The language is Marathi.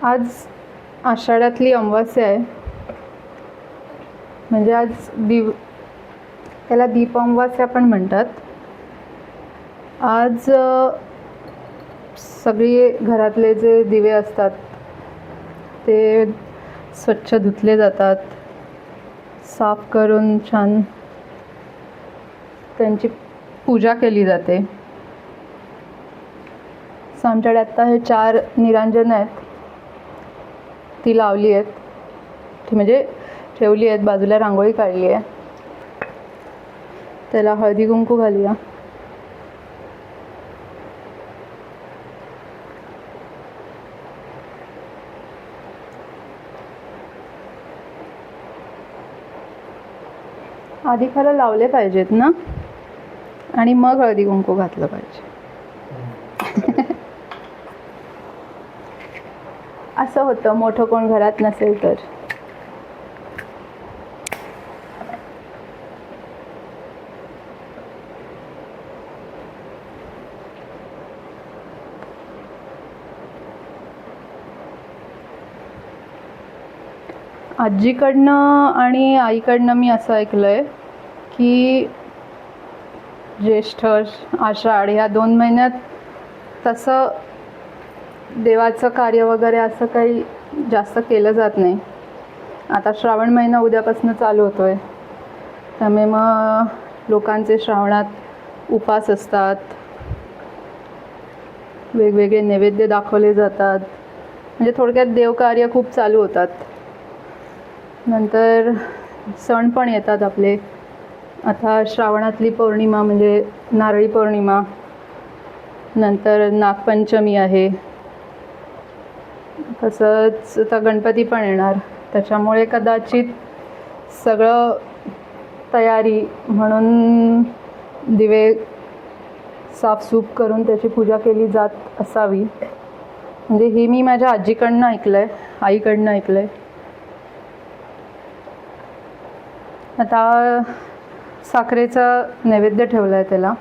आज आषाढातली अमावास्या आहे. म्हणजे आज त्याला दीप अमावास्या पण म्हणतात. आज सगळे घरातले जे दिवे असतात ते स्वच्छ धुतले जातात, साफ करून छान त्यांची पूजा केली जाते. आमच्याकडे आत्ता हे 4 निरांजन आहेत, ती लावली आहेत, ती म्हणजे ठेवली आहेत, बाजूला रांगोळी काढली आहे. त्याला हळदी कुंकू घालूया. आधी खरं लावले पाहिजेत ना, आणि मग हळदी कुंकू घातलं पाहिजे. असं होतं मोठं कोण घरात नसेल तर. आजीकडनं आणि आईकडनं मी असं ऐकलं आहे की ज्येष्ठ आषाढ ह्या 2 महिन्यात तसं देवाचं कार्य वगैरे असं काही जास्त केलं जात नाही. आता श्रावण महिना उद्यापासून चालू होतो आहे, त्यामुळे मग लोकांचे श्रावणात उपास असतात, वेगवेगळे नैवेद्य दाखवले जातात. म्हणजे थोडक्यात देवकार्य खूप चालू होतात. नंतर सण पण येतात आपले. आता श्रावणातली पौर्णिमा म्हणजे नारळी पौर्णिमा, नंतर नागपंचमी आहे, तसंच आता गणपती पण येणार. त्याच्यामुळे कदाचित सगळं तयारी म्हणून दिवे साफसूफ करून त्याची पूजा केली जात असावी. म्हणजे हे मी माझ्या आजीकडनं ऐकलं आहे, आईकडनं ऐकलं आहे. आता साखरेचा नैवेद्य ठेवला आहे त्याला.